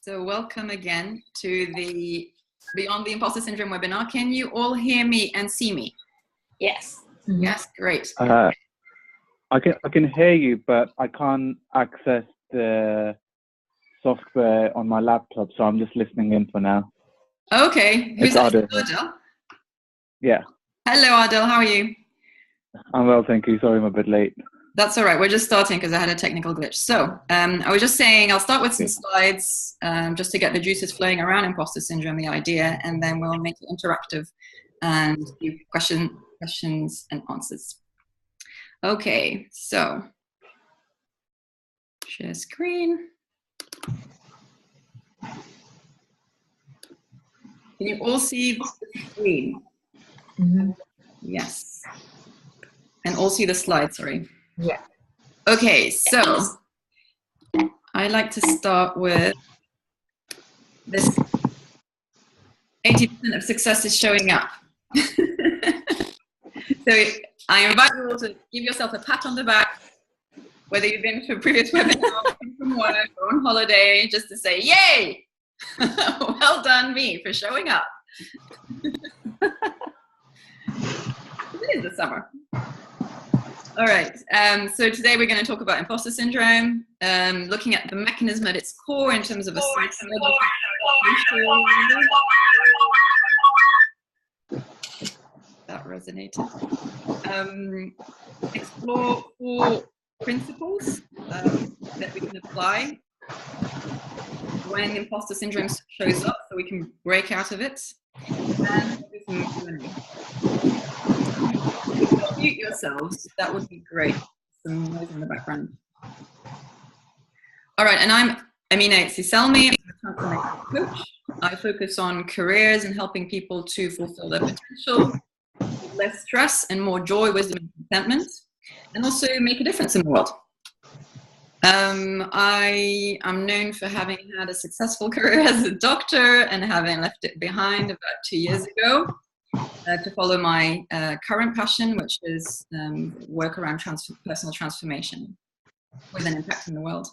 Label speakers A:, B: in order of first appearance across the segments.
A: So welcome again to the Beyond the Imposter Syndrome webinar. Can you all hear me and see me?
B: Yes.
A: Yes, great.
C: I can hear you, but I can't access the software on my laptop, so I'm just listening in for now.
A: Okay. Who's that? Adel?
C: Yeah.
A: Hello, Adel. How are you?
C: I'm well, thank you. Sorry I'm a bit late.
A: That's all right. We're just starting because I had a technical glitch. So I was just saying I'll start with some slides just to get the juices flowing around imposter syndrome, the idea, and then we'll make it interactive and do questions and answers. Okay, so share screen. Can you all see the screen?
B: Mm-hmm.
A: Yes. And all see the slide, sorry.
B: Yeah.
A: Okay, so I like to start with this 80% of success is showing up. So I invite you all to give yourself a pat on the back, whether you've been to a previous webinar, from work, or on holiday, just to say, yay! Well done me for showing up. It is the summer. All right, so today we're going to talk about imposter syndrome, looking at the mechanism at its core in terms of a psychological. That resonated. Explore 4 principles that we can apply when imposter syndrome shows up, so we can break out of it. And do some Q&A. If you could mute yourselves, that would be great. Some noise in the background. All right, and I'm Aitsi-Selmi. I'm a transformation coach. I focus on careers and helping people to fulfill their potential, with less stress and more joy, wisdom, and contentment, and also make a difference in the world. I am known for having had a successful career as a doctor and having left it behind about 2 years ago to follow my current passion, which is work around personal transformation with an impact in the world.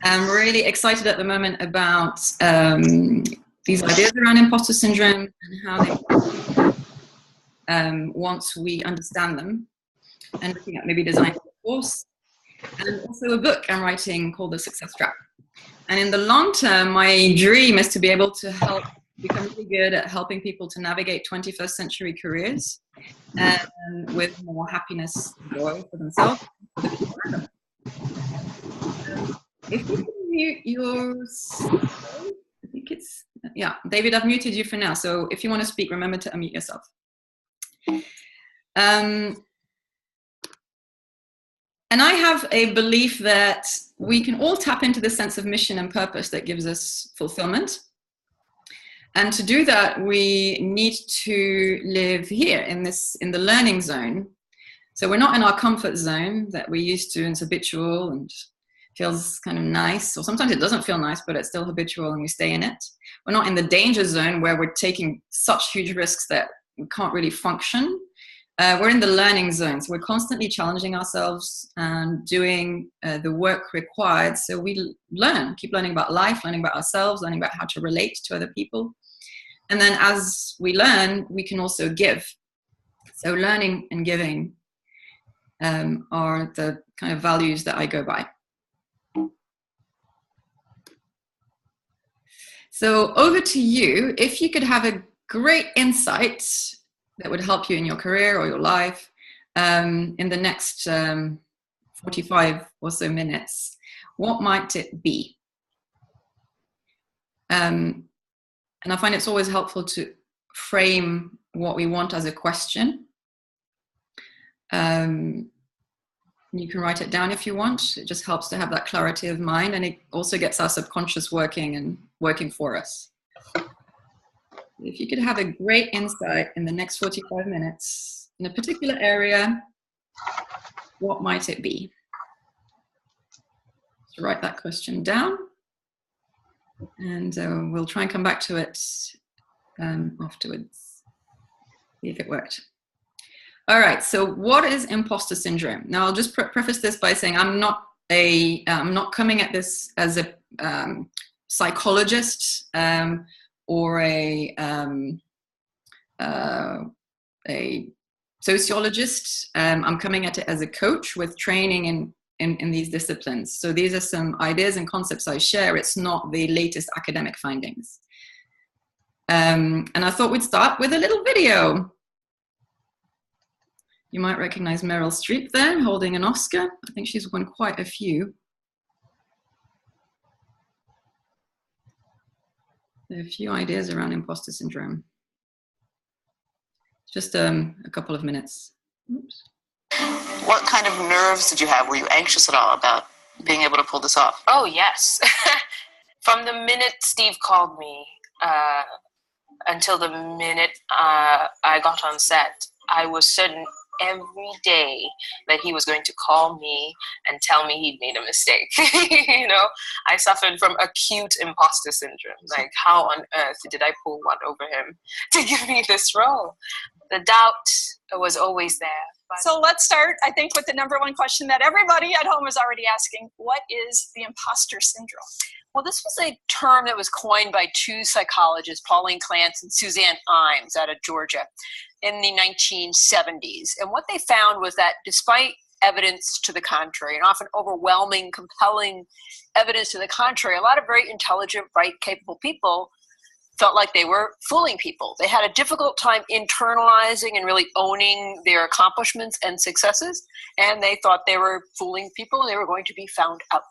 A: I'm really excited at the moment about these ideas around imposter syndrome and how they once we understand them, and looking at maybe designing a course, and also a book I'm writing called The Success Trap. And in the long term, my dream is to be able to help become really good at helping people to navigate 21st century careers with more happiness and joy for themselves and for the people around them. If you can mute yours, I think it's, yeah, David, I've muted you for now. So if you want to speak, remember to unmute yourself. And I have a belief that we can all tap into the sense of mission and purpose that gives us fulfillment. And to do that, we need to live here in the learning zone. So we're not in our comfort zone that we're used to and it's habitual and feels kind of nice, or sometimes it doesn't feel nice, but it's still habitual and we stay in it. We're not in the danger zone where we're taking such huge risks that we can't really function. We're in the learning zone, so we're constantly challenging ourselves and doing the work required. So we keep learning about life, learning about ourselves, learning about how to relate to other people. And then as we learn, we can also give. So learning and giving are the kind of values that I go by. So over to you. If you could have a great insight that would help you in your career or your life in the next 45 or so minutes, what might it be? And I find it's always helpful to frame what we want as a question. You can write it down if you want. It just helps to have that clarity of mind, and it also gets our subconscious working for us. If you could have a great insight in the next 45 minutes in a particular area, what might it be? So write that question down, and we'll try and come back to it afterwards, see if it worked. All right, so what is imposter syndrome? Now, I'll just preface this by saying I'm not coming at this as a psychologist or a sociologist. I'm coming at it as a coach with training in these disciplines. So these are some ideas and concepts I share. It's not the latest academic findings. And I thought we'd start with a little video. You might recognize Meryl Streep there, holding an Oscar. I think she's won quite a few. There are a few ideas around imposter syndrome. Just a couple of minutes. Oops.
D: What kind of nerves did you have? Were you anxious at all about being able to pull this off?
E: Oh, yes. From the minute Steve called me until the minute I got on set, I was certain every day that he was going to call me and tell me he'd made a mistake. You know, I suffered from acute imposter syndrome. Like, how on earth did I pull one over him to give me this role? The doubt was always there.
F: So let's start, I think, with the number one question that everybody at home is already asking. What is the imposter syndrome?
G: Well, this was a term that was coined by two psychologists, Pauline Clance and Suzanne Imes out of Georgia in the 1970s. And what they found was that despite evidence to the contrary, and often overwhelming, compelling evidence to the contrary, a lot of very intelligent, bright, capable people felt like they were fooling people. They had a difficult time internalizing and really owning their accomplishments and successes, and they thought they were fooling people and they were going to be found out.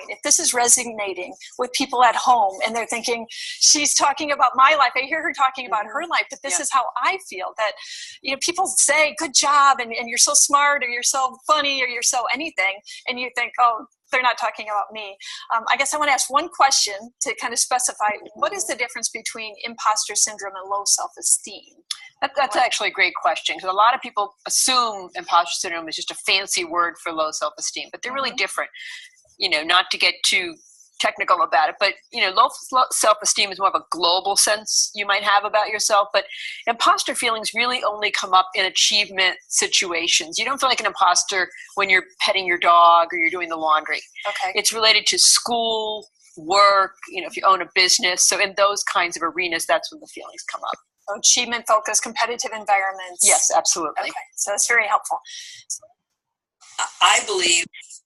F: If this is resonating with people at home and they're thinking, she's talking about my life, I hear her talking about her life, but this is how I feel, that, you know, people say, good job, and you're so smart, or you're so funny, or you're so anything, and you think, oh, they're not talking about me. I guess I want to ask one question to kind of specify, what is the difference between imposter syndrome and low self-esteem?
G: That's actually a great question, because a lot of people assume imposter syndrome is just a fancy word for low self-esteem, but they're really different. You know, not to get too technical about it, but, you know, low self-esteem is more of a global sense you might have about yourself, but imposter feelings really only come up in achievement situations. You don't feel like an imposter when you're petting your dog or you're doing the laundry.
F: Okay.
G: It's related to school, work, you know, if you own a business. So in those kinds of arenas, that's when the feelings come up.
F: Achievement focused, competitive environments.
G: Yes, absolutely.
F: Okay, so that's very helpful.
H: I believe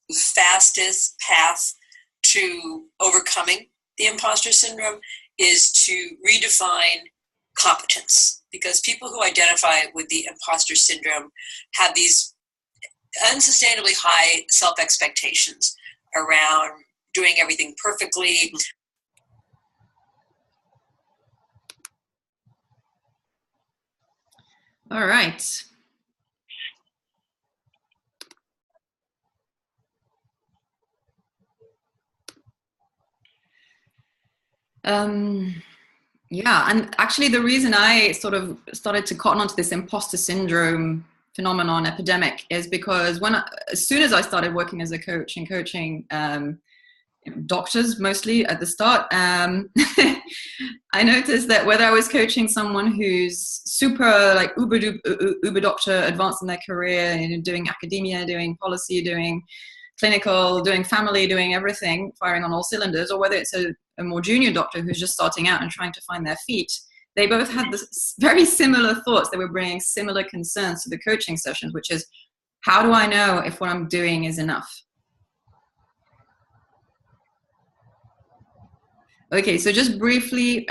H: the fastest path to overcoming the imposter syndrome is to redefine competence, because people who identify with the imposter syndrome have these unsustainably high self-expectations around doing everything perfectly.
A: All right. Yeah, and actually the reason I sort of started to cotton onto this imposter syndrome phenomenon epidemic is because as soon as I started working as a coach and coaching doctors mostly at the start, I noticed that whether I was coaching someone who's super like uber doctor, advanced in their career, you know, doing academia, doing policy, doing clinical, doing family, doing everything, firing on all cylinders, or whether it's a more junior doctor who's just starting out and trying to find their feet, they both had this very similar thoughts. They were bringing similar concerns to the coaching sessions, which is, how do I know if what I'm doing is enough? Okay, so just briefly,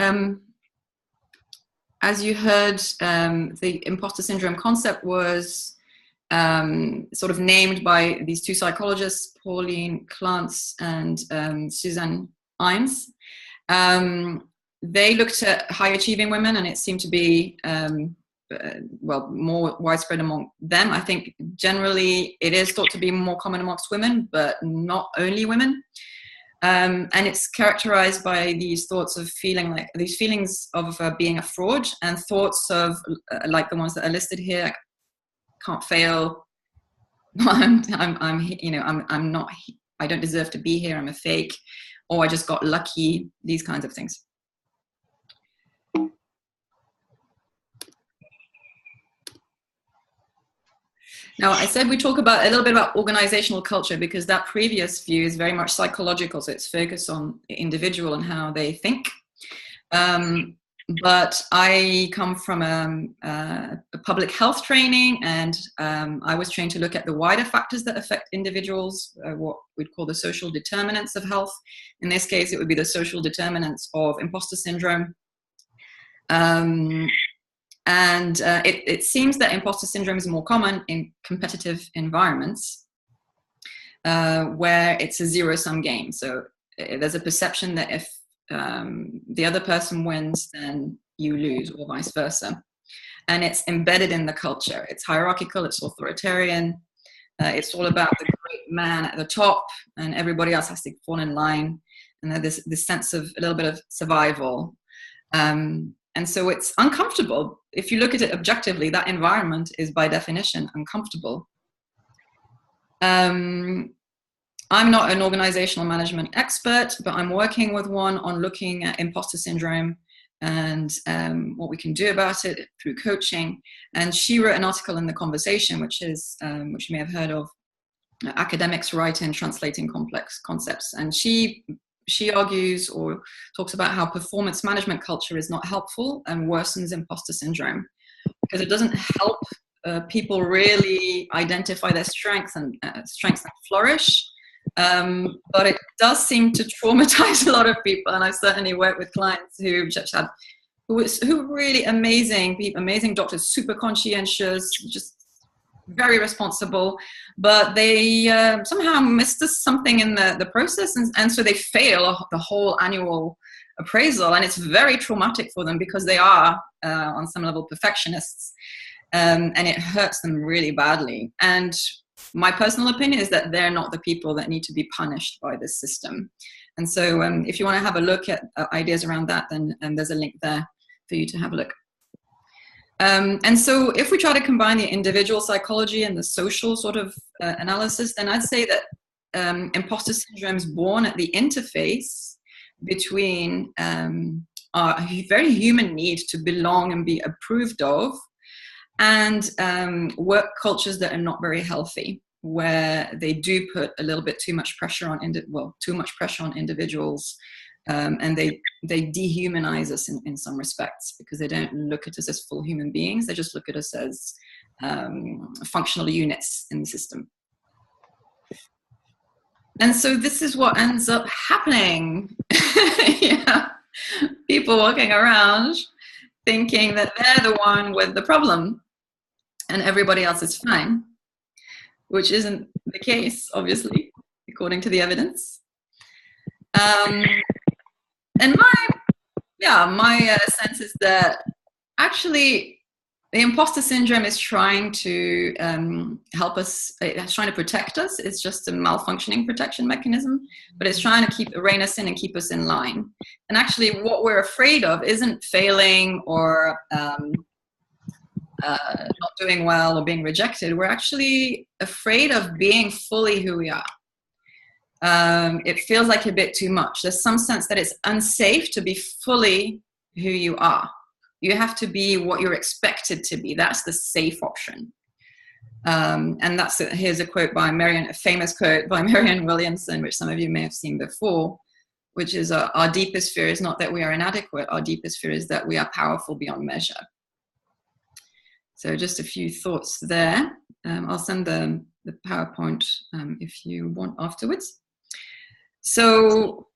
A: as you heard, the imposter syndrome concept was sort of named by these two psychologists, Pauline Clance and Suzanne Imes. They looked at high achieving women, and it seemed to be well, more widespread among them. I think generally it is thought to be more common amongst women, but not only women. And it's characterized by these thoughts of these feelings of being a fraud, and thoughts of like the ones that are listed here, like, can't fail. I'm not. I don't deserve to be here. I'm a fake, or I just got lucky. These kinds of things. Now, I said we talk about a little bit about organizational culture because that previous view is very much psychological, so it's focused on the individual and how they think. But I come from a public health training, and I was trained to look at the wider factors that affect individuals, what we'd call the social determinants of health. In this case, it would be the social determinants of imposter syndrome. It seems that imposter syndrome is more common in competitive environments where it's a zero-sum game. So there's a perception that if the other person wins, then you lose, or vice versa. And it's embedded in the culture. It's hierarchical, it's authoritarian. It's all about the great man at the top, and everybody else has to fall in line. And there's this sense of a little bit of survival. And so it's uncomfortable. If you look at it objectively, that environment is by definition uncomfortable. I'm not an organizational management expert, but I'm working with one on looking at imposter syndrome and what we can do about it through coaching. And she wrote an article in The Conversation, which you may have heard of, academics write in translating complex concepts. And she argues or talks about how performance management culture is not helpful and worsens imposter syndrome because it doesn't help people really identify their strengths and flourish. But it does seem to traumatize a lot of people, and I've certainly worked with clients who were really amazing doctors, super conscientious, just very responsible, but they somehow missed something in the process, and so they fail the whole annual appraisal, and it's very traumatic for them because they are on some level perfectionists, and it hurts them really badly. And my personal opinion is that they're not the people that need to be punished by this system. And so if you want to have a look at ideas around that, then there's a link there for you to have a look. And so if we try to combine the individual psychology and the social sort of analysis, then I'd say that imposter syndrome is born at the interface between our very human need to belong and be approved of, and work cultures that are not very healthy, where they do put a little bit too much pressure on individuals, and they dehumanize us in some respects because they don't look at us as full human beings. They just look at us as functional units in the system. And so this is what ends up happening. Yeah. People walking around thinking that they're the one with the problem and everybody else is fine, which isn't the case, obviously, according to the evidence. And my sense is that actually the imposter syndrome is trying to help us, it's trying to protect us. It's just a malfunctioning protection mechanism, but it's trying to rein us in and keep us in line. And actually what we're afraid of isn't failing or not doing well or being rejected. We're actually afraid of being fully who we are. It feels like a bit too much. There's some sense that it's unsafe to be fully who you are. You have to be what you're expected to be. That's the safe option. And here's a quote by a famous quote by Marianne Williamson, which some of you may have seen before, which is our deepest fear is not that we are inadequate. Our deepest fear is that we are powerful beyond measure. So just a few thoughts there. I'll send the PowerPoint if you want afterwards. So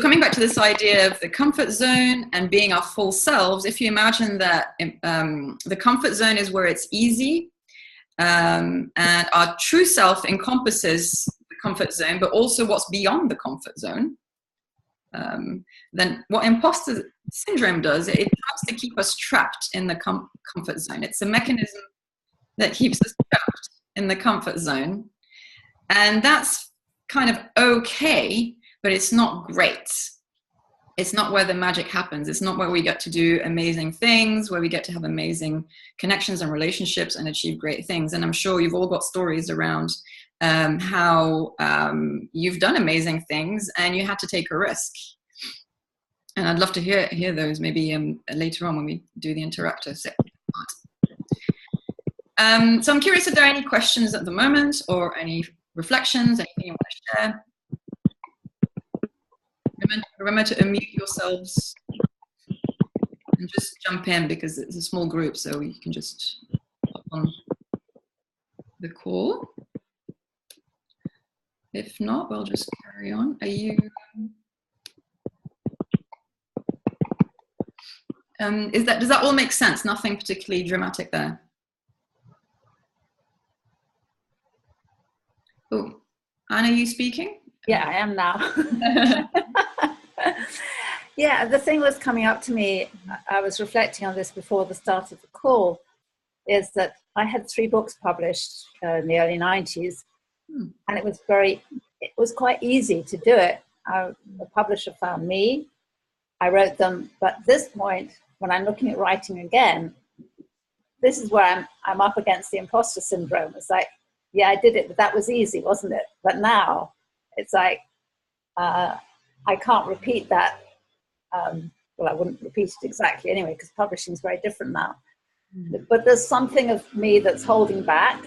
A: coming back to this idea of the comfort zone and being our full selves, if you imagine that the comfort zone is where it's easy, and our true self encompasses the comfort zone, but also what's beyond the comfort zone, then what imposter syndrome does, it tries to keep us trapped in the comfort zone. It's a mechanism that keeps us trapped in the comfort zone. And that's kind of okay, but it's not great. It's not where the magic happens. It's not where we get to do amazing things, where we get to have amazing connections and relationships and achieve great things. And I'm sure you've all got stories around how you've done amazing things and you had to take a risk. And I'd love to hear those maybe later on when we do the interactive part. So I'm curious if there are any questions at the moment or any reflections, anything you want to share. Remember to unmute yourselves and just jump in because it's a small group, so you can just hop on the call. If not, we'll just carry on. Are you? Does that all make sense? Nothing particularly dramatic there. Oh, Anna, are you speaking?
B: Yeah, I am now. Yeah, the thing was coming up to me, I was reflecting on this before the start of the call, is that I had 3 books published in the early 90s, and it was quite easy to do it. The publisher found me, I wrote them, but at this point, when I'm looking at writing again, this is where I'm up against the imposter syndrome. It's like, yeah, I did it, but that was easy, wasn't it? But now it's like, I can't repeat that. Well, I wouldn't repeat it exactly anyway, because publishing is very different now. But there's something of me that's holding back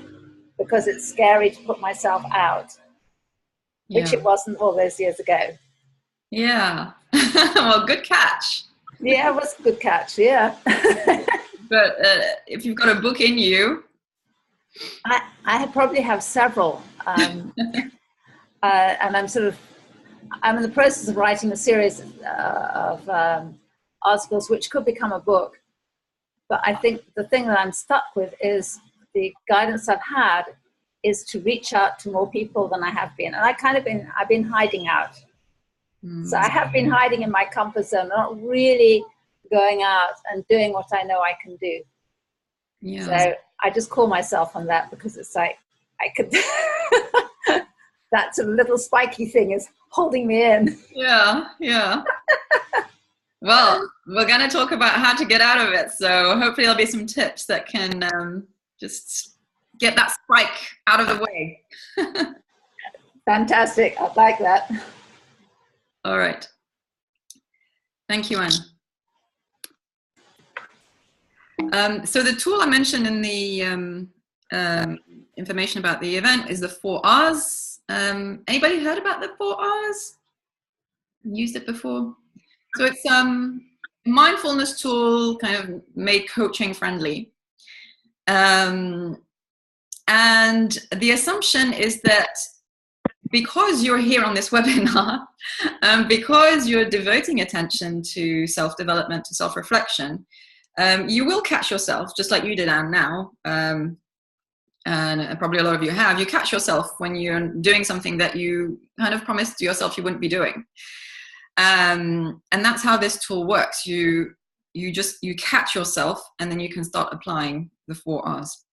B: because it's scary to put myself out, which it wasn't all those years ago.
A: Yeah. Well, good catch.
B: Yeah, it was a good catch, yeah.
A: But if you've got a book in you.
B: I probably have several. And I'm in the process of writing a series of articles which could become a book. But I think the thing that I'm stuck with is the guidance I've had is to reach out to more people than I have been. And I've been hiding out. So I have been hiding in my comfort zone, not really going out and doing what I know I can do.
A: Yeah.
B: So I just call myself on that because it's like, I could, that sort of little spiky thing is holding me in.
A: Yeah, yeah. Well, we're going to talk about how to get out of it. So hopefully there'll be some tips that can just get that spike out of the way.
B: Fantastic. I'd like that.
A: All right. Thank you, Anne. So the tool I mentioned in the information about the event is the 4 R's. Anybody heard about the 4 R's? Used it before? So it's a mindfulness tool, kind of made coaching friendly. And the assumption is that because you're here on this webinar, because you're devoting attention to self-development, to self-reflection, you will catch yourself, just like you did, Anne, now, and probably a lot of you have. You catch yourself when you're doing something that you kind of promised to yourself you wouldn't be doing. And that's how this tool works. You catch yourself, and then you can start applying the 4 R's.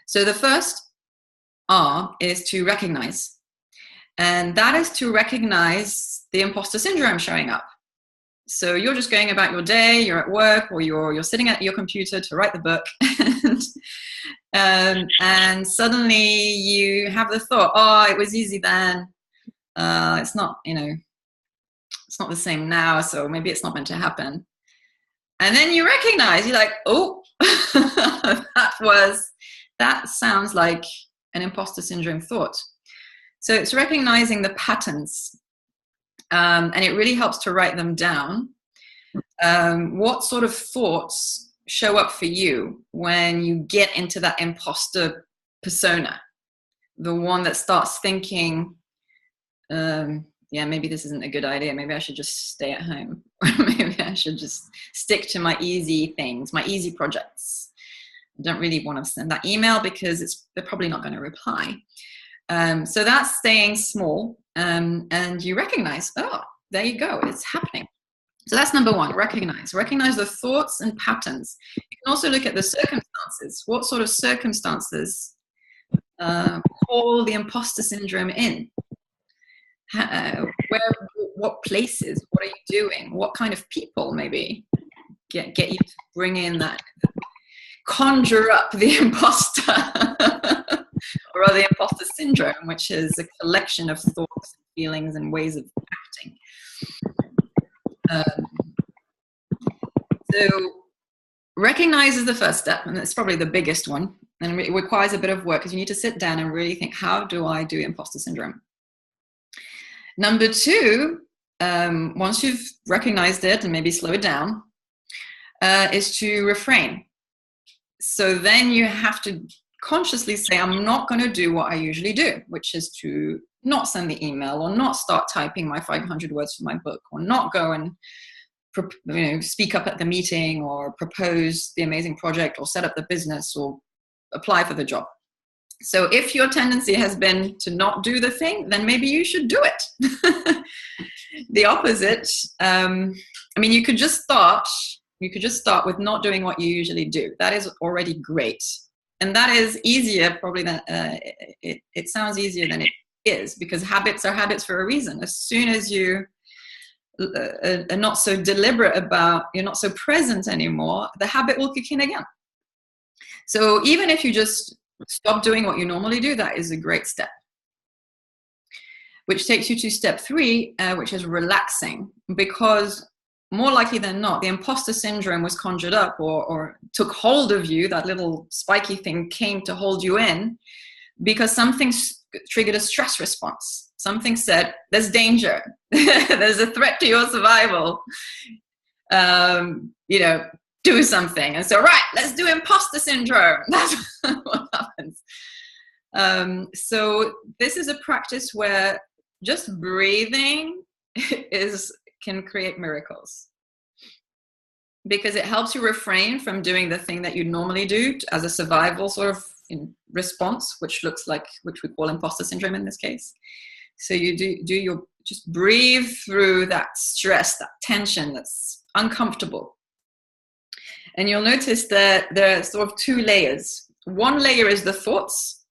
A: So the first R is to recognize. And that is to recognize the imposter syndrome showing up. So you're just going about your day, you're at work, or you're sitting at your computer to write the book, and suddenly you have the thought, oh, it was easy then. It's not, it's not the same now, so maybe it's not meant to happen. And then you recognize, you're like, oh, that sounds like an imposter syndrome thought. So it's recognizing the patterns, and it really helps to write them down. What sort of thoughts show up for you when you get into that imposter persona? The one that starts thinking, yeah, maybe this isn't a good idea. Maybe I should just stay at home. Or maybe I should just stick to my easy things, my easy projects. I don't really want to send that email because they're probably not going to reply. So that's staying small, and you recognize, oh, there you go, it's happening. So that's number 1, recognize the thoughts and patterns. You can also look at the circumstances. What sort of circumstances call the imposter syndrome in? What places, what are you doing? What kind of people maybe get you to bring in that, conjure up the imposter? Or the imposter syndrome, which is a collection of thoughts, feelings, and ways of acting. So recognize is the first step, and it's probably the biggest one. And it requires a bit of work because you need to sit down and really think, how do I do imposter syndrome? Number two, once you've recognized it and maybe slow it down, is to refrain. So then you have to consciously say, I'm not going to do what I usually do, which is to not send the email or not start typing my 500 words for my book or not go and speak up at the meeting or propose the amazing project or set up the business or apply for the job. So if your tendency has been to not do the thing, then maybe you should do it. The opposite, you could just start with not doing what you usually do. That is already great. And that is easier probably than, it sounds easier than it is, because habits are habits for a reason. As soon as you are not so deliberate about, you're not so present anymore, the habit will kick in again. So even if you just stop doing what you normally do, that is a great step. Which takes you to step 3, which is relaxing, because more likely than not, the imposter syndrome was conjured up or took hold of you. That little spiky thing came to hold you in because something triggered a stress response. Something said, there's danger. There's a threat to your survival. Do something. And so, right, let's do imposter syndrome. That's what happens. So this is a practice where just breathing can create miracles, because it helps you refrain from doing the thing that you normally do as a survival sort of response, which we call imposter syndrome in this case. So you just breathe through that stress, that tension that's uncomfortable. And you'll notice that there are sort of 2 layers. One layer is the thoughts,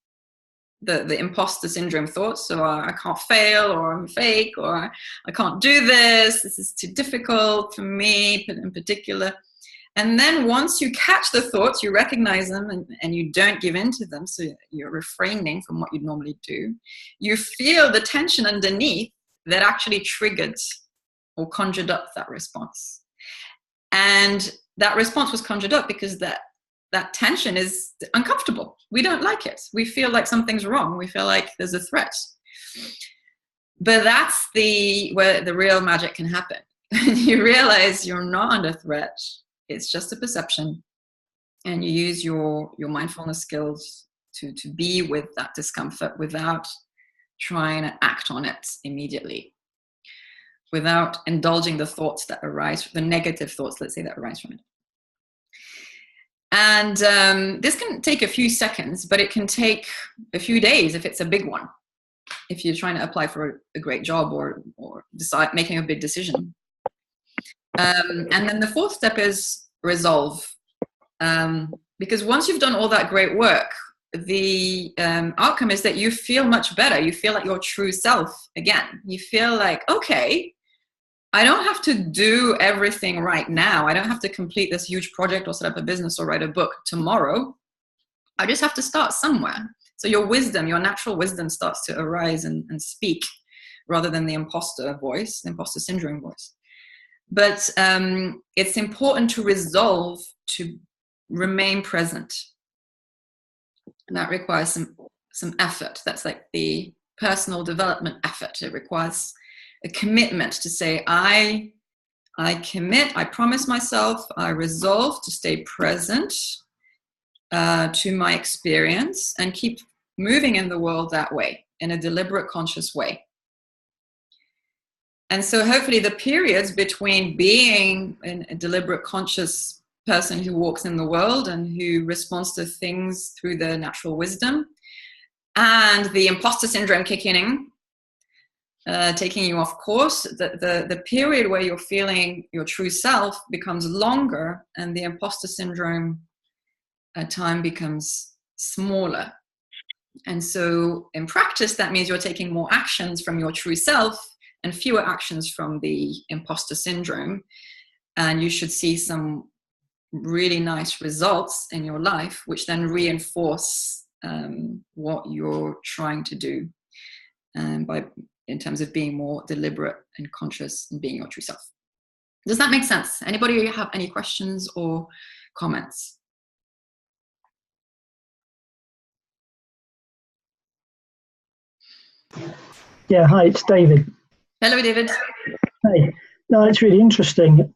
A: the imposter syndrome thoughts. So I can't fail, or I'm fake, or I can't do this. This is too difficult for me in particular. And then once you catch the thoughts, you recognize them and you don't give in to them. So you're refraining from what you'd normally do. You feel the tension underneath that actually triggered or conjured up that response. And that response was conjured up because that tension is uncomfortable. We don't like it. We feel like something's wrong. We feel like there's a threat. But that's where the real magic can happen. You realize you're not under threat. It's just a perception. And you use your mindfulness skills to be with that discomfort without trying to act on it immediately, without indulging the thoughts that arise, the negative thoughts, let's say, that arise from it. And this can take a few seconds, but it can take a few days if it's a big one, if you're trying to apply for a great job or decide making a big decision. And then the 4th step is resolve. Because once you've done all that great work, the outcome is that you feel much better. You feel like your true self again. You feel like, okay, I don't have to do everything right now. I don't have to complete this huge project or set up a business or write a book tomorrow. I just have to start somewhere. So your wisdom, your natural wisdom starts to arise and speak rather than the imposter voice, the imposter syndrome voice. But it's important to resolve to remain present. And that requires some effort. That's like the personal development effort. It requires a commitment to say, I commit, I promise myself, I resolve to stay present to my experience and keep moving in the world that way, in a deliberate, conscious way. And so hopefully the periods between being a deliberate, conscious person who walks in the world and who responds to things through their natural wisdom, and the imposter syndrome kicking in, taking you off course, the period where you're feeling your true self becomes longer, and the imposter syndrome time becomes smaller. And so in practice, that means you're taking more actions from your true self and fewer actions from the imposter syndrome. And you should see some really nice results in your life, which then reinforce what you're trying to do in terms of being more deliberate and conscious and being your true self. Does that make sense? Anybody have any questions or comments?
I: Yeah, hi, it's David.
A: Hello, David.
I: Hey, no, it's really interesting.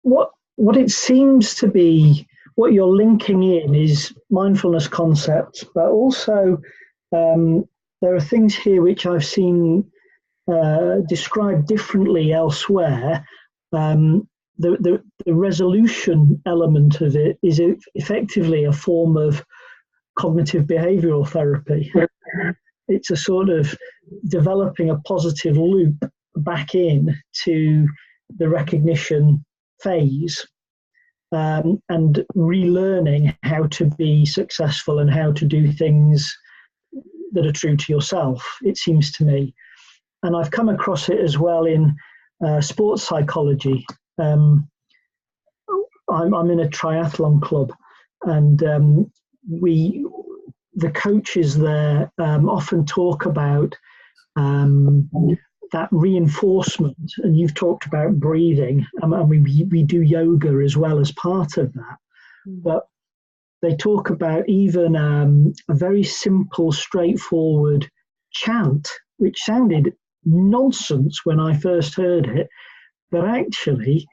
I: What it seems to be, what you're linking in is mindfulness concepts, but also there are things here which I've seen described differently elsewhere. The resolution element of it is effectively a form of cognitive behavioral therapy. It's a sort of developing a positive loop back in to the recognition phase, and relearning how to be successful and how to do things that are true to yourself, it seems to me. And I've come across it as well in sports psychology. I'm in a triathlon club, and the coaches there often talk about that reinforcement, and you've talked about breathing, and we do yoga as well as part of that. But they talk about even a very simple, straightforward chant, which sounded nonsense when I first heard it, but actually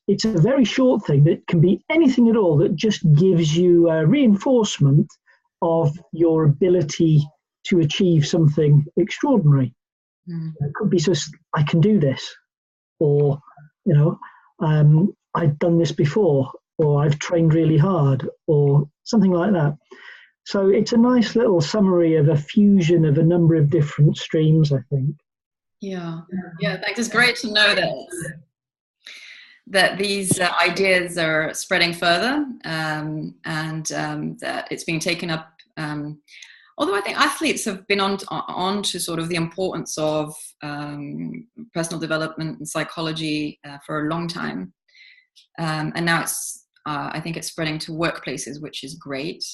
I: it's a very short thing that can be anything at all that just gives you a reinforcement of your ability to achieve something extraordinary. It could be just, I can do this, or, you know, I've done this before, or I've trained really hard, or something like that. So it's a nice little summary of a fusion of a number of different streams, I think.
A: Yeah, thanks. It's great to know that these ideas are spreading further, and that it's being taken up. Although I think athletes have been on to sort of the importance of personal development and psychology for a long time, and now I think it's spreading to workplaces, which is great.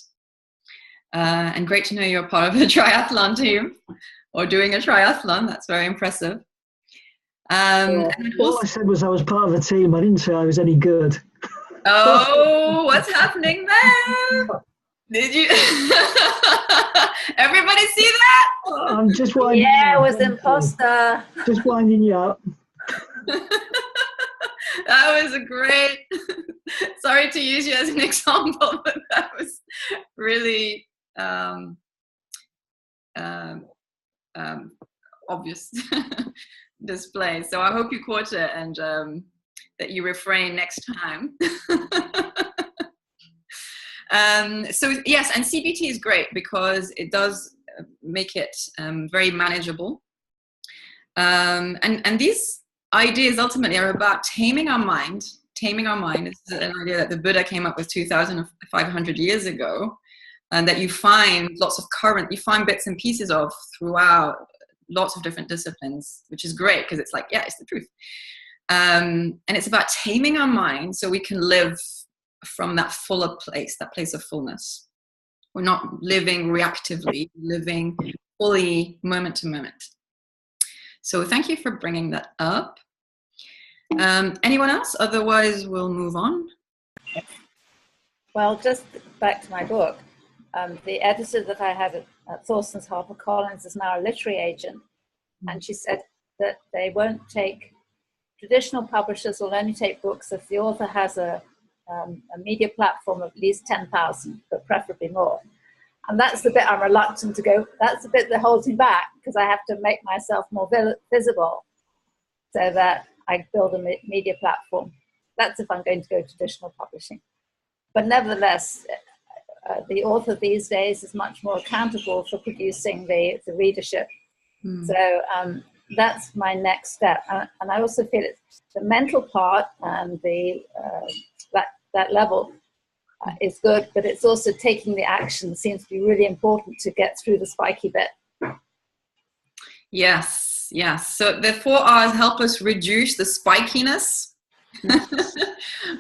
A: And great to know you're part of a triathlon team, or doing a triathlon. That's very impressive.
I: All I said was I was part of a team. I didn't say I was any good.
A: Oh, what's happening there? Did you? Everybody see that?
I: I'm just winding.
B: Yeah, it was Imposter.
I: Just winding you up.
A: That was a great. Sorry to use you as an example, but that was really obvious display. So I hope you caught it, and that you refrain next time. So yes, and CBT is great because it does make it very manageable. And these ideas ultimately are about taming our mind. Taming our mind is an idea that the Buddha came up with 2,500 years ago, and that you find you find bits and pieces of throughout lots of different disciplines, which is great because it's like, yeah, it's the truth. And it's about taming our mind so we can live from that fuller place, that place of fullness. We're not living reactively, living fully moment to moment. So thank you for bringing that up. Anyone else? Otherwise, we'll move on.
B: Well, just back to my book. The editor that I had at Thorstons HarperCollins is now a literary agent. And she said that they won't take, traditional publishers will only take books if the author has a media platform of at least 10,000, but preferably more. And that's the bit I'm reluctant to go. That's the bit that holds me back, because I have to make myself more visible so that I build a media platform. That's if I'm going to go traditional publishing. But nevertheless, the author these days is much more accountable for producing the readership. So that's my next step. And I also feel it's the mental part and the that level is good, but it's also taking the action seems to be really important to get through the spiky bit.
A: Yes. So the 4 R's help us reduce the spikiness. But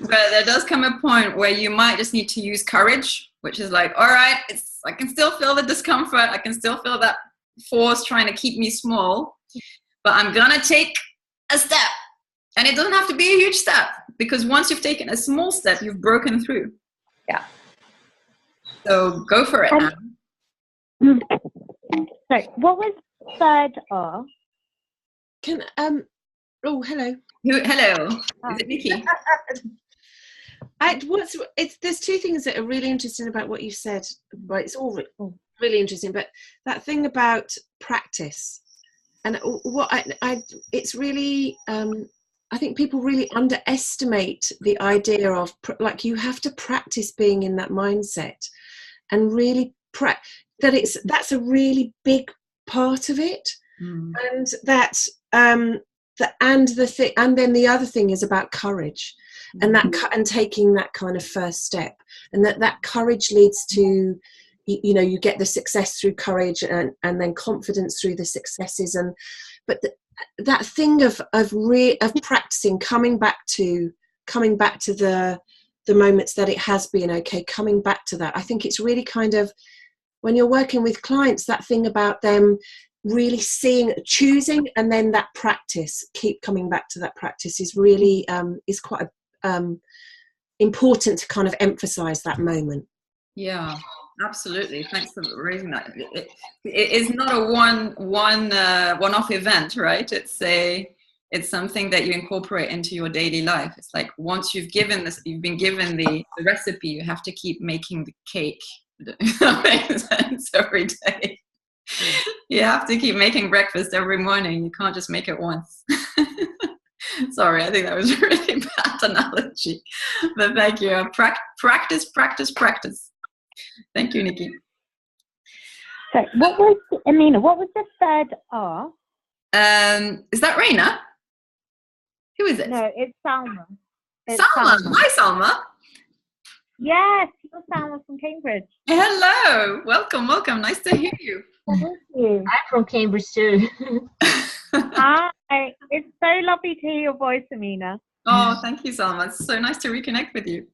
A: there does come a point where you might just need to use courage, which is like, all right, I can still feel the discomfort. I can still feel that force trying to keep me small, but I'm gonna take a step. And it doesn't have to be a huge step, because once you've taken a small step, you've broken through.
B: Yeah.
A: So go for it.
J: So, what was third R?
K: Can oh, hello.
A: Hello. Is it Nikki?
K: There's two things that are really interesting about what you said. Well, it's all really interesting, but that thing about practice and what it's really I think people really underestimate the idea of like you have to practice being in that mindset and really that's a really big part of it. And that and then the other thing is about courage and and taking that kind of first step, and that courage leads to you get the success through courage and then confidence through the successes, but that thing of practicing, coming back to the moments that it has been okay, coming back to that. I think it's really kind of, when you're working with clients, that thing about them really choosing, and then that practice, keep coming back to that practice is really is quite important to kind of emphasize that moment.
A: Yeah, absolutely. Thanks for raising that. It is not a one-off event, right? It's something that you incorporate into your daily life. It's like once you've been given the recipe, you have to keep making the cake. That makes sense every day. You have to keep making breakfast every morning. You can't just make it once. Sorry, I think that was a really bad analogy. But thank you. Practice. Thank you, Nikki.
J: So what was the third R?
A: Is that Raina? Who is it?
J: No, it's Salma.
A: Salma. Hi, Salma.
J: Yes, you're Salma from Cambridge.
A: Hello. Welcome. Nice to hear you.
J: Thank you.
L: I'm from Cambridge too.
J: Hi. It's so lovely to hear your voice, Amina.
A: Oh, thank you, Salma. It's so nice to reconnect with you.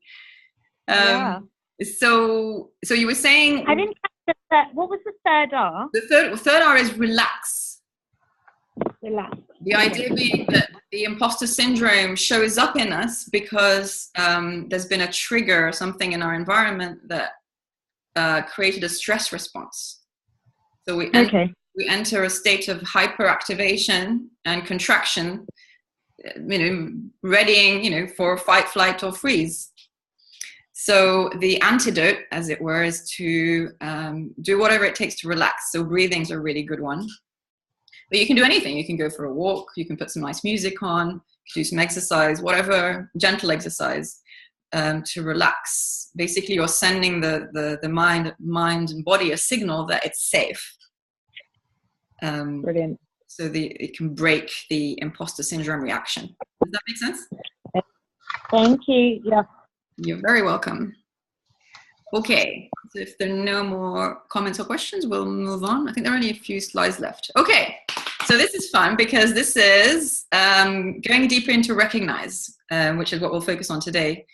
J: Yeah.
A: So you were saying,
J: I didn't catch what was the third R?
A: The third R is relax.
J: Relax.
A: The idea being that the imposter syndrome shows up in us because there's been a trigger, something in our environment that created a stress response. So we enter a state of hyperactivation and contraction, readying, for fight, flight, or freeze. So the antidote, as it were, is to do whatever it takes to relax. So breathing's a really good one. But you can do anything. You can go for a walk. You can put some nice music on, do some exercise, whatever, gentle exercise to relax. Basically, you're sending the mind and body a signal that it's safe.
J: Brilliant.
A: So it can break the imposter syndrome reaction. Does that make sense?
J: Thank you. Yeah.
A: You're very welcome. Okay, so if there are no more comments or questions, we'll move on. I think there are only a few slides left. Okay, so this is fun because this is going deeper into recognize, which is what we'll focus on today.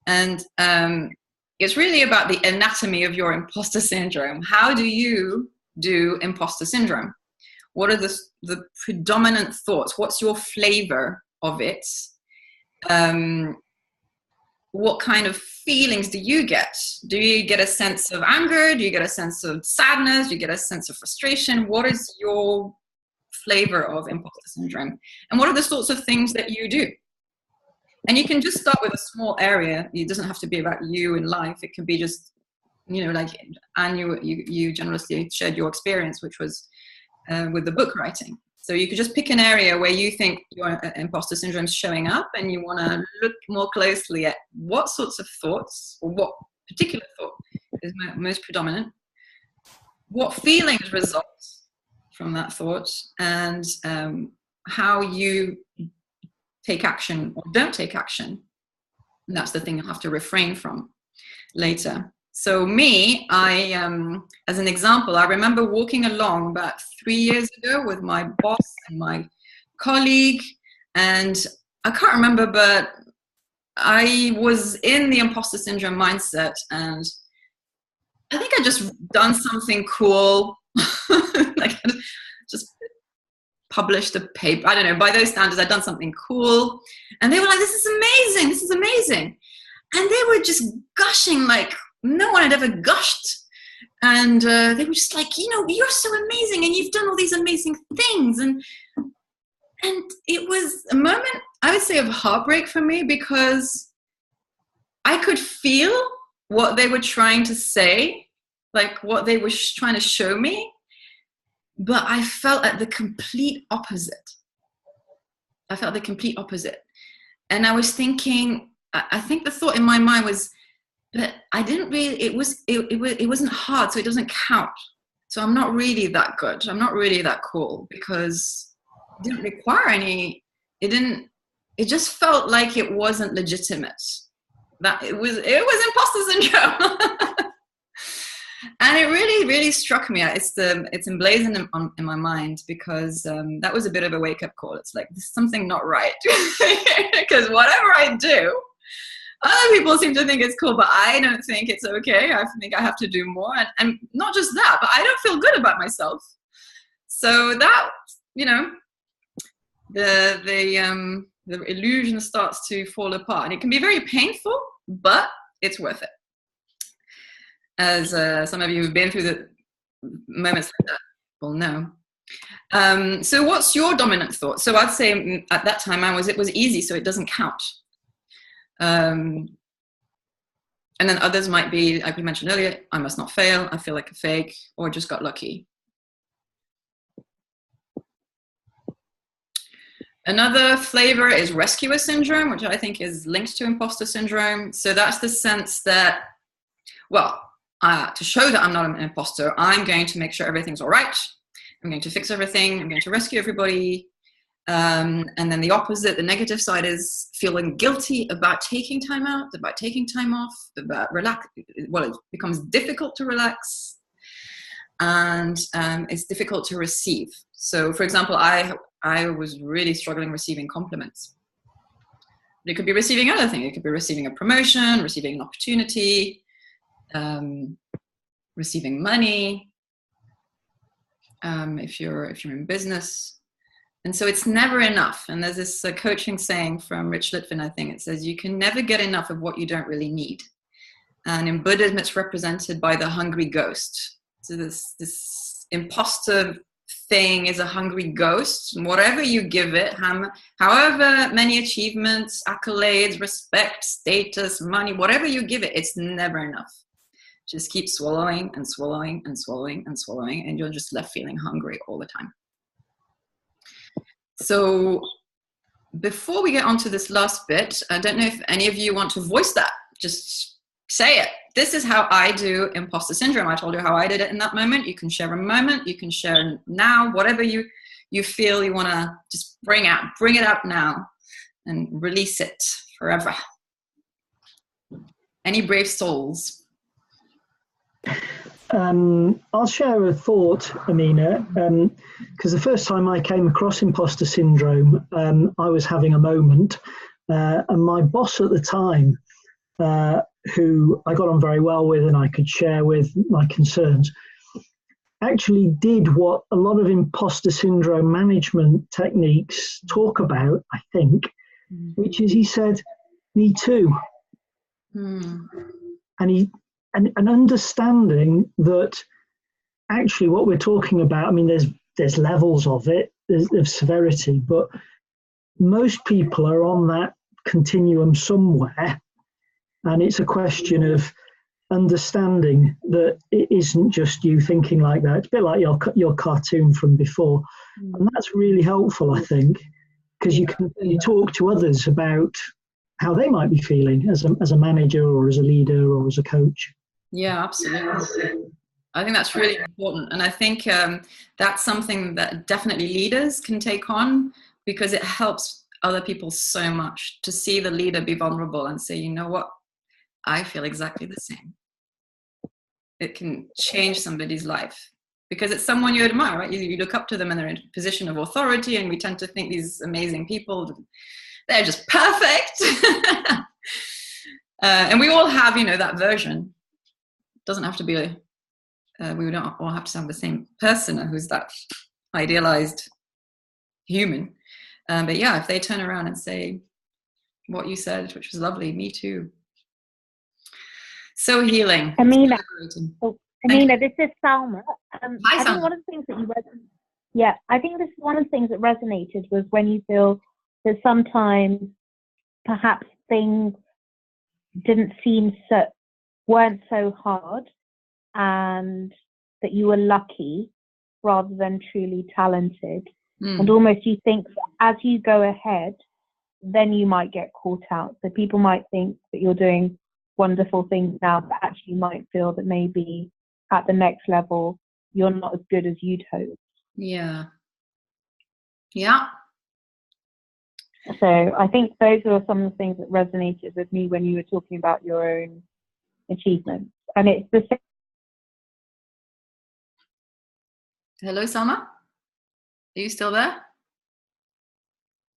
A: And it's really about the anatomy of your imposter syndrome. How do you do imposter syndrome? What are the predominant thoughts? What's your flavor of it? What kind of feelings do you get? Do you get a sense of anger? Do you get a sense of sadness? Do you get a sense of frustration? What is your flavor of imposter syndrome? And what are the sorts of things that you do? And you can just start with a small area. It doesn't have to be about you in life. It can be just, like Anne, you generously shared your experience, which was with the book writing. So you could just pick an area where you think your imposter syndrome is showing up, and you want to look more closely at what sorts of thoughts, or what particular thought is most predominant, what feelings result from that thought, and how you take action or don't take action. And that's the thing you'll have to refrain from later. So me, as an example, I remember walking along about 3 years ago with my boss and my colleague, and I can't remember, but I was in the imposter syndrome mindset, and I think I just done something cool, like just published a paper. I don't know, by those standards, I'd done something cool, and they were like, this is amazing. And they were just gushing like no one had ever gushed. And they were just like, you're so amazing and you've done all these amazing things. And it was a moment, I would say, of heartbreak for me, because I could feel what they were trying to say, like what they were trying to show me. But I felt at the complete opposite. And I was thinking, I think the thought in my mind was, but I didn't really, it wasn't hard, so it doesn't count. So I'm not really that good. I'm not really that cool, because it didn't require any, it just felt like it wasn't legitimate. That it was imposter syndrome. And it really, really struck me. It's emblazoned in my mind, because that was a bit of a wake-up call. It's like, there's something not right. Because whatever I do, other people seem to think it's cool, but I don't think it's okay. I think I have to do more. And not just that, but I don't feel good about myself. So that, the illusion starts to fall apart. And it can be very painful, but it's worth it. As some of you who've been through the moments like that will know. So what's your dominant thought? So I'd say at that time it was easy, so it doesn't count. And then others might be, like we mentioned earlier, I must not fail, I feel like a fake, or just got lucky. Another flavor is rescuer syndrome, which I think is linked to imposter syndrome. So that's the sense that, to show that I'm not an imposter, I'm going to make sure everything's all right. I'm going to fix everything. I'm going to rescue everybody. And then the opposite, the negative side, is feeling guilty about taking time out, about taking time off, about relax. Well, it becomes difficult to relax, and it's difficult to receive. So, for example, I was really struggling receiving compliments. It could be receiving other things. It could be receiving a promotion, receiving an opportunity, receiving money, if you're in business. And so it's never enough. And there's this coaching saying from Rich Litvin, I think. It says, you can never get enough of what you don't really need. And in Buddhism, it's represented by the hungry ghost. So this imposter thing is a hungry ghost. And whatever you give it, however many achievements, accolades, respect, status, money, whatever you give it, it's never enough. Just keep swallowing and swallowing and swallowing and swallowing, and you're just left feeling hungry all the time. So before we get on to this last bit, I don't know if any of you want to voice that. Just say it. This is how I do imposter syndrome. I told you how I did it in that moment. You can share a moment. You can share now, whatever you feel you want to just bring it out now and release it forever. Any brave souls?
I: I'll share a thought, Amina, because the first time I came across imposter syndrome, I was having a moment, and my boss at the time, who I got on very well with and I could share with my concerns, actually did what a lot of imposter syndrome management techniques talk about, I think, which is he said, "Me too." And understanding that actually what we're talking about, I mean, there's levels of it, of severity, but most people are on that continuum somewhere. And it's a question of understanding that it isn't just you thinking like that. It's a bit like your cartoon from before. And that's really helpful, I think, because you talk to others about how they might be feeling as a manager or as a leader or as a coach.
A: Yeah, absolutely. I think that's really important. And I think that's something that definitely leaders can take on, because it helps other people so much to see the leader be vulnerable and say, you know what, I feel exactly the same. It can change somebody's life because it's someone you admire, right? You look up to them and they're in a position of authority, and we tend to think these amazing people, they're just perfect. And we all have, that version. Doesn't have to be we don't all have to have the same person who's that idealized human. But yeah, if they turn around and say what you said, which was lovely, me too. So healing.
J: Amina. Anina, this is Salma.
A: Hi,
J: I think
A: Salma.
J: one of the things that I think this is one of the things that resonated was when you feel that sometimes perhaps things weren't so hard, and that you were lucky rather than truly talented. And almost you think as you go ahead, then you might get caught out. So people might think that you're doing wonderful things now, but actually you might feel that maybe at the next level you're not as good as you'd hoped.
A: Yeah.
J: So I think those are some of the things that resonated with me when you were talking about your own achievements. And it's the same.
A: Hello, Salma? Are you still there?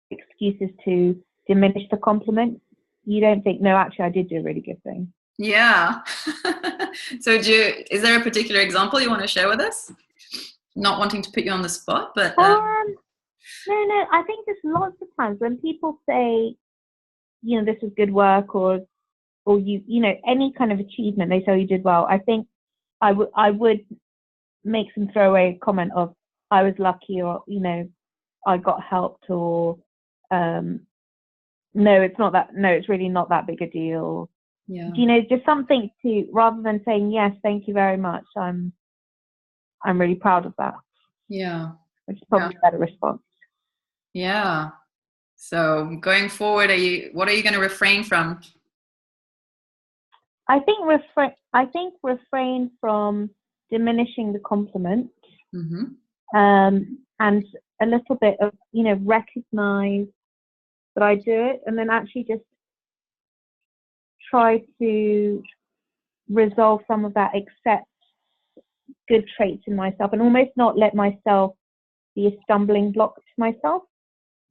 J: Excuses to diminish the compliment. You don't think, no, actually I did do a really good thing.
A: Yeah. So is there a particular example you want to share with us? Not wanting to put you on the spot, but
J: no, I think there's lots of times when people say, this is good work, or any kind of achievement, they say you did well. I think I would make some throwaway comment of, I was lucky, or I got helped, or no, it's not that. No, it's really not that big a deal.
A: Yeah.
J: Just something to, rather than saying yes, thank you very much, I'm really proud of that.
A: Yeah.
J: Which is probably a better response.
A: Yeah. So going forward, what are you going to refrain from?
J: I think refrain from diminishing the compliment, and a little bit of recognize that I do it, and then actually just try to resolve some of that, accept good traits in myself, and almost not let myself be a stumbling block to myself.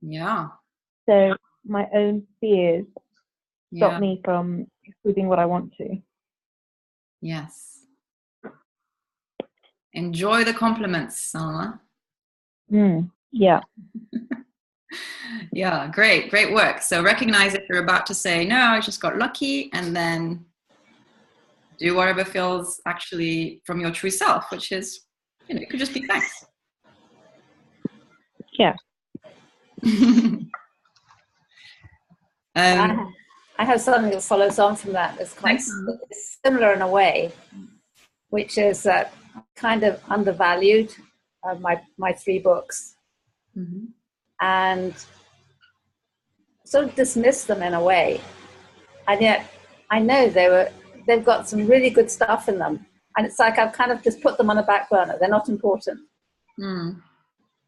A: Yeah.
J: So my own fears stop me from achieving what I want to.
A: Yes. Enjoy the compliments, Salma.
J: Yeah.
A: Yeah, great work. So recognize if you're about to say, no, I just got lucky, and then do whatever feels actually from your true self, which is, it could just be thanks.
J: Yeah.
B: I have something that follows on from that. It's quite similar in a way, which is that I kind of undervalued my 3 books, and sort of dismissed them in a way. And yet I know they've got some really good stuff in them, and it's like I've kind of just put them on a back burner. They're not important.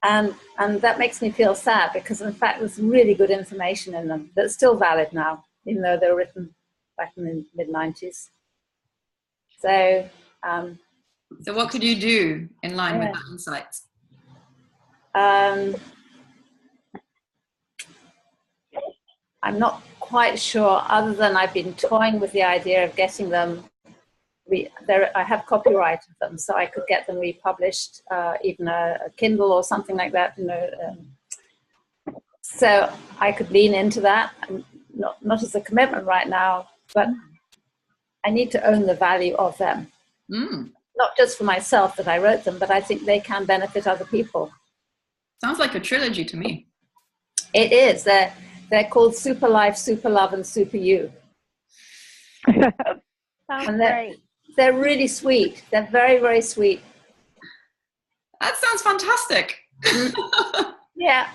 B: And that makes me feel sad, because in fact there's really good information in them that's still valid now, even though they were written back in the mid-90s. So
A: what could you do in line with that insight?
B: I'm not quite sure, other than I've been toying with the idea of getting them. I have copyright of them, so I could get them republished, even a Kindle or something like that. So I could lean into that, not as a commitment right now, but I need to own the value of them. Not just for myself that I wrote them, but I think they can benefit other people.
A: Sounds like a trilogy to me.
B: It is. They're called Super Life, Super Love, and Super You.
J: Sounds great.
B: They're really sweet. They're very, very sweet.
A: That sounds fantastic.
B: Yeah.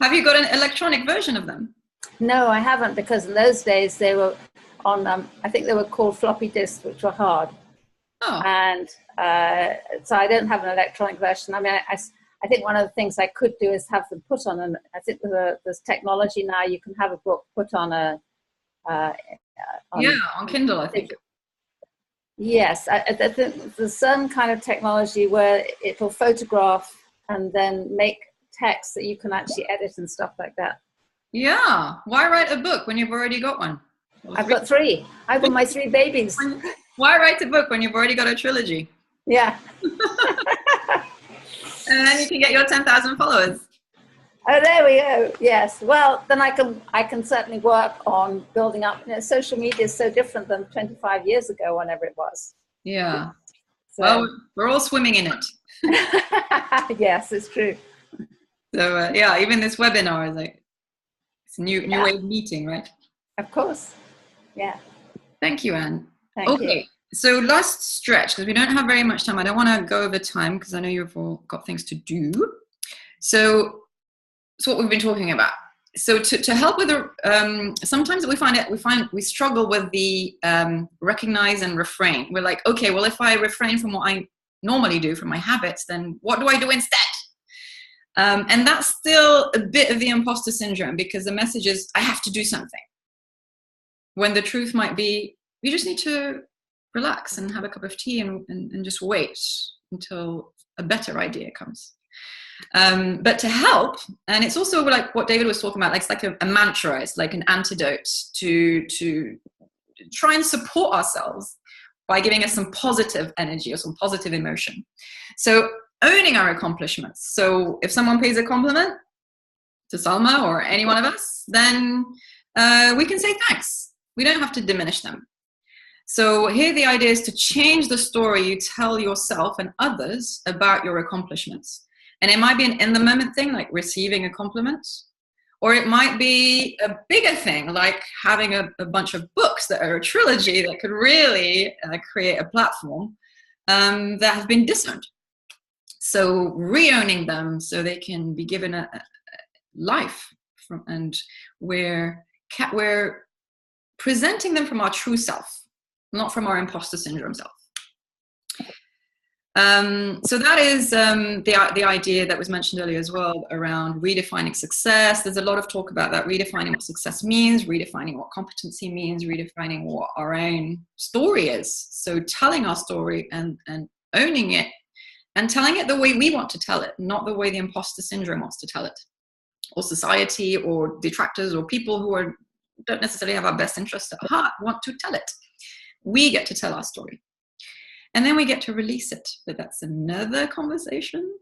A: Have you got an electronic version of them?
B: No, I haven't, because in those days they were on, I think they were called floppy disks, which were hard.
A: Oh.
B: And so I don't have an electronic version. I mean, I think one of the things I could do is have them put on, and I think there's technology now, you can have a book put on
A: on Kindle, I think.
B: Yes, I think there's some kind of technology where it will photograph and then make text that you can actually edit and stuff like that.
A: Yeah. Why write a book when you've already got one?
B: I've got 3. I've got my 3 babies.
A: Why write a book when you've already got a trilogy?
B: Yeah.
A: And then you can get your 10,000 followers.
B: Oh, there we go. Yes. Well, then I can certainly work on building up. Social media is so different than 25 years ago, whenever it was.
A: Yeah.
B: So.
A: Well, we're all swimming in it.
B: Yes, it's true.
A: So yeah, even this webinar is like, it's a new way of meeting, right?
B: Of course. Yeah.
A: Thank you, Anne.
B: Thank you.
A: So last stretch, because we don't have very much time. I don't want to go over time because I know you've all got things to do. So what we've been talking about. So to help with the, sometimes we struggle with the recognize and refrain. We're like, okay, well, if I refrain from what I normally do from my habits, then what do I do instead? And that's still a bit of the imposter syndrome, because the message is, I have to do something. When the truth might be, you just need to relax and have a cup of tea and just wait until a better idea comes. But to help, and it's also like what David was talking about, like it's like a mantra, it's like an antidote to try and support ourselves by giving us some positive energy or some positive emotion. So owning our accomplishments. So if someone pays a compliment to Salma or any one of us, then we can say thanks. We don't have to diminish them. So here the idea is to change the story you tell yourself and others about your accomplishments. And it might be an in-the-moment thing, like receiving a compliment, or it might be a bigger thing, like having a bunch of books that are a trilogy that could really create a platform that has been disowned. So re-owning them so they can be given a life, and we're presenting them from our true self, not from our imposter syndrome self. So that is the idea that was mentioned earlier as well around redefining success. There's a lot of talk about that, redefining what success means, redefining what competency means, redefining what our own story is. So telling our story and owning it, and telling it the way we want to tell it, not the way the imposter syndrome wants to tell it, or society or detractors or people who don't necessarily have our best interests at heart want to tell it. We get to tell our story. And then we get to release it, but that's another conversation.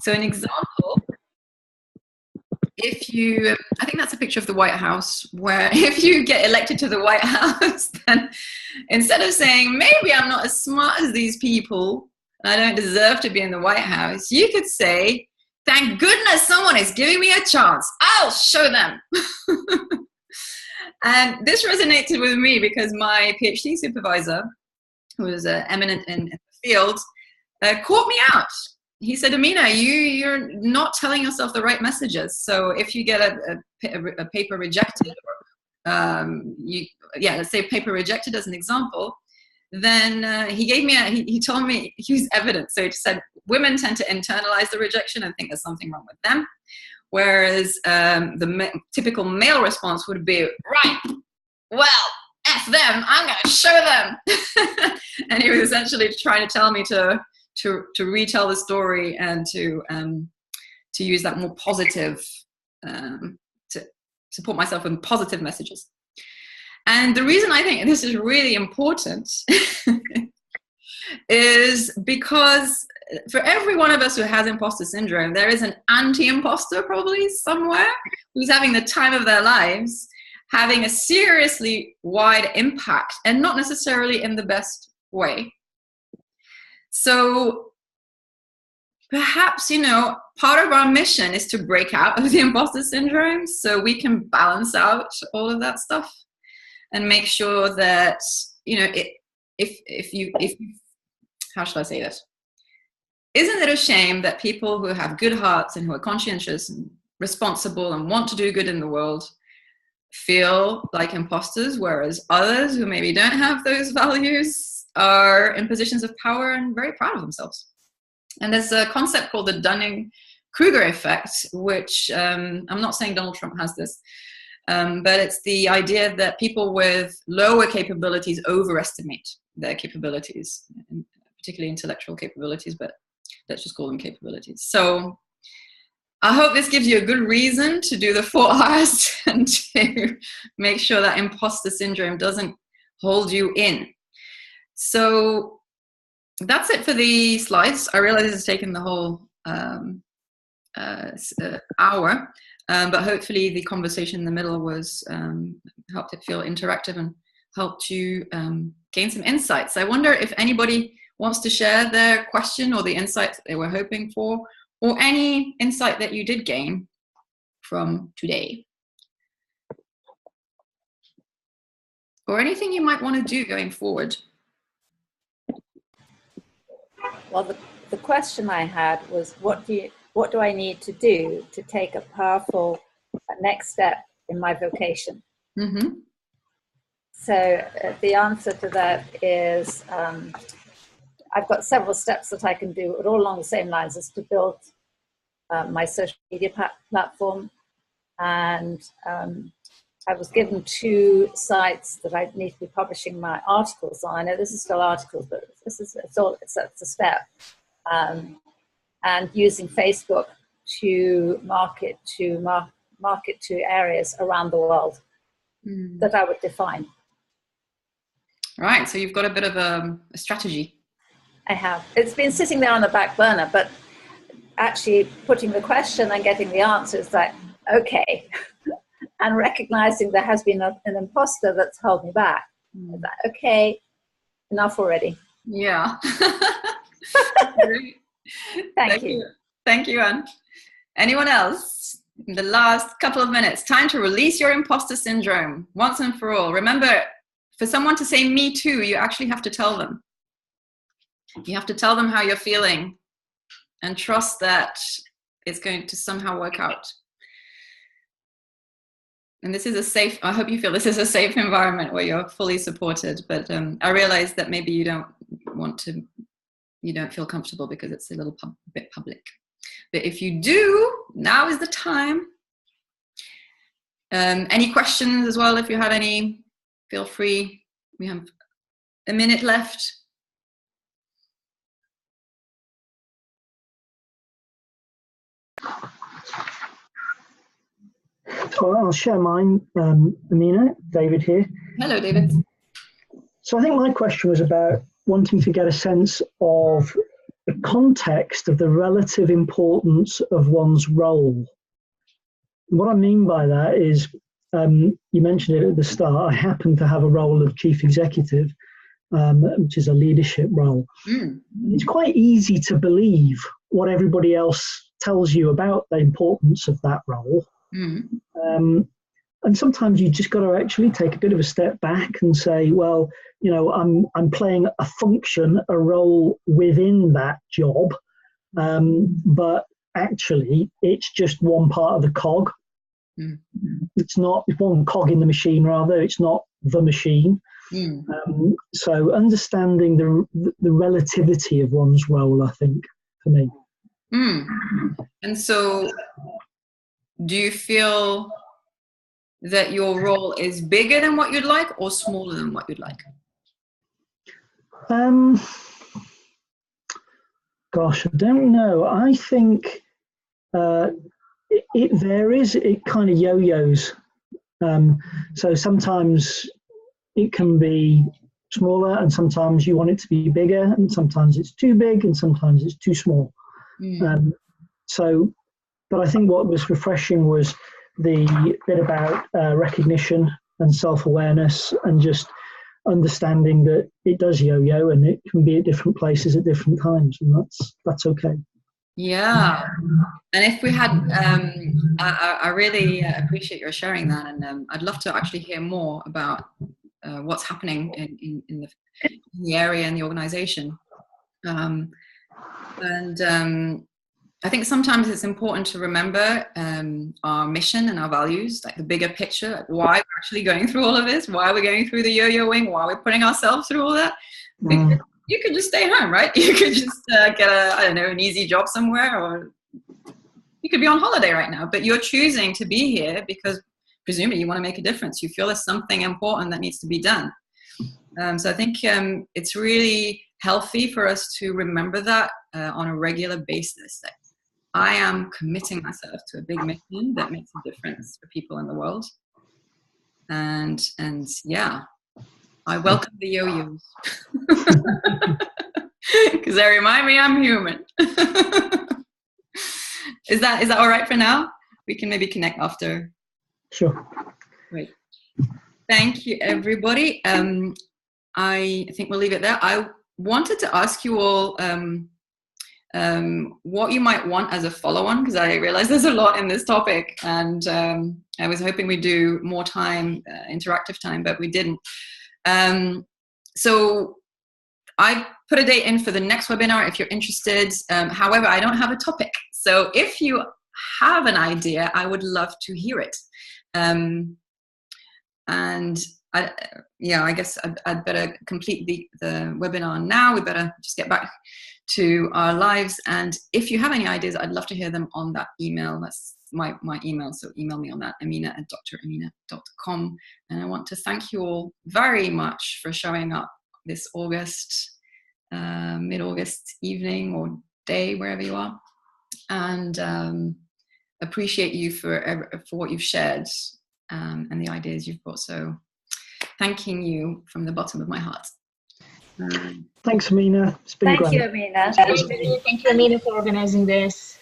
A: So an example, I think that's a picture of the White House, where if you get elected to the White House, then instead of saying, maybe I'm not as smart as these people, and I don't deserve to be in the White House, you could say, thank goodness someone is giving me a chance. I'll show them. And this resonated with me because my PhD supervisor, who was eminent in the field, caught me out. He said, Amina, you're not telling yourself the right messages. So if you get a paper rejected, let's say paper rejected as an example, then he told me, he used evidence. So he said, women tend to internalize the rejection and think there's something wrong with them. Whereas the typical male response would be, right, well, F them, I'm going to show them. And he was essentially trying to tell me to retell the story and to use that more positive, to support myself in positive messages. And the reason I think this is really important is because for every one of us who has imposter syndrome, there is an anti-imposter probably somewhere who's having the time of their lives, having a seriously wide impact and not necessarily in the best way. So perhaps, part of our mission is to break out of the imposter syndrome so we can balance out all of that stuff and make sure that, if you, how should I say this? Isn't it a shame that people who have good hearts and who are conscientious and responsible and want to do good in the world feel like imposters, whereas others who maybe don't have those values are in positions of power and very proud of themselves? And there's a concept called the Dunning-Kruger effect, which I'm not saying Donald Trump has this, but it's the idea that people with lower capabilities overestimate their capabilities, particularly intellectual capabilities, but let's just call them capabilities. So I hope this gives you a good reason to do the 4 R's and to make sure that imposter syndrome doesn't hold you in. So that's it for the slides. I realize this has taken the whole hour, but hopefully the conversation in the middle was helped it feel interactive and helped you gain some insights. I wonder if anybody wants to share their question or the insight that they were hoping for, or any insight that you did gain from today, or anything you might want to do going forward?
B: Well, the question I had was, what do I need to do to take a powerful next step in my vocation?
A: Mm-hmm.
B: So the answer to that is, I've got several steps that I can do, but all along the same lines as to build my social media platform. And I was given 2 sites that I need to be publishing my articles on. I know this is still articles, but it's a step. And using Facebook to market to areas around the world that I would define.
A: Right, so you've got a bit of a strategy.
B: I have. It's been sitting there on the back burner, but actually putting the question and getting the answer is like, okay. And recognizing there has been an imposter that's held me back. Like, okay, enough already.
A: Yeah.
B: Thank you.
A: Thank you, Anne. Anyone else? In the last couple of minutes, time to release your imposter syndrome once and for all. Remember, for someone to say me too, you actually have to tell them. You have to tell them how you're feeling and trust that it's going to somehow work out. And this is a safe, I hope you feel this is a safe environment where you're fully supported. But I realize that maybe you don't feel comfortable because it's a little bit public. But if you do, now is the time. Any questions as well? If you have any, feel free. We have a minute left.
I: Well, I'll share mine, Amina. David here.
A: Hello, David.
I: So I think my question was about wanting to get a sense of the context of the relative importance of one's role. What I mean by that is, you mentioned it at the start, I happen to have a role of chief executive, which is a leadership role. It's quite easy to believe what everybody else tells you about the importance of that role. And sometimes you just got to actually take a bit of a step back and say, well, you know, I'm playing a function, a role within that job, but actually it's just one part of the cog. It's one cog in the machine, rather. It's not the machine. So understanding the relativity of one's role, I think, for me.
A: And so do you feel that your role is bigger than what you'd like or smaller than what you'd like?
I: Gosh, I don't know. I think it varies. It kind of yo-yos. So sometimes it can be smaller, and sometimes you want it to be bigger, and sometimes it's too big, and sometimes it's too small. But I think what was refreshing was the bit about recognition and self-awareness, and just understanding that it does yo-yo and it can be at different places at different times, and that's okay.
A: Yeah. And if we had, I really appreciate your sharing that, and I'd love to actually hear more about what's happening in the area and the organization. I think sometimes it's important to remember our mission and our values, like the bigger picture, like why we're actually going through all of this, why we're going through the yo-yoing, why we're putting ourselves through all that. Because you could just stay home, right? You could just get an easy job somewhere, or you could be on holiday right now, but you're choosing to be here because presumably you want to make a difference. You feel there's something important that needs to be done. So I think it's really healthy for us to remember that on a regular basis. Like, I am committing myself to a big mission that makes a difference for people in the world. And yeah, I welcome the yo-yos. Because they remind me I'm human. Is that all right for now? We can maybe connect after.
I: Sure.
A: Great. Thank you, everybody. I think we'll leave it there. I wanted to ask you all what you might want as a follow-on, because I realize there's a lot in this topic, and I was hoping we'd do more time, interactive time, but we didn't. So I put a date in for the next webinar if you're interested. However, I don't have a topic. So if you have an idea, I would love to hear it. And I guess I'd better complete the webinar now. We better just get back to our lives. And if you have any ideas, I'd love to hear them on that email. That's my email. So email me on that, amina@dramina.com. And I want to thank you all very much for showing up this August, mid-August evening or day, wherever you are. And appreciate you for what you've shared and the ideas you've brought. So thanking you from the bottom of my heart.
I: Thanks, Amina. It's been great.
B: Thank you, Amina.
L: Thank you, Amina, for organizing this.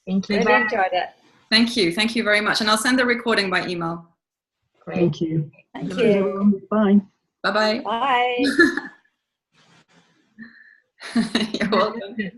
L: Thank you.
B: Really enjoyed it.
A: Thank you. Thank you very much. And I'll send the recording by email.
L: Great.
I: Thank you.
B: Thank you.
I: Bye.
A: Bye-bye.
B: Bye.
A: You're welcome.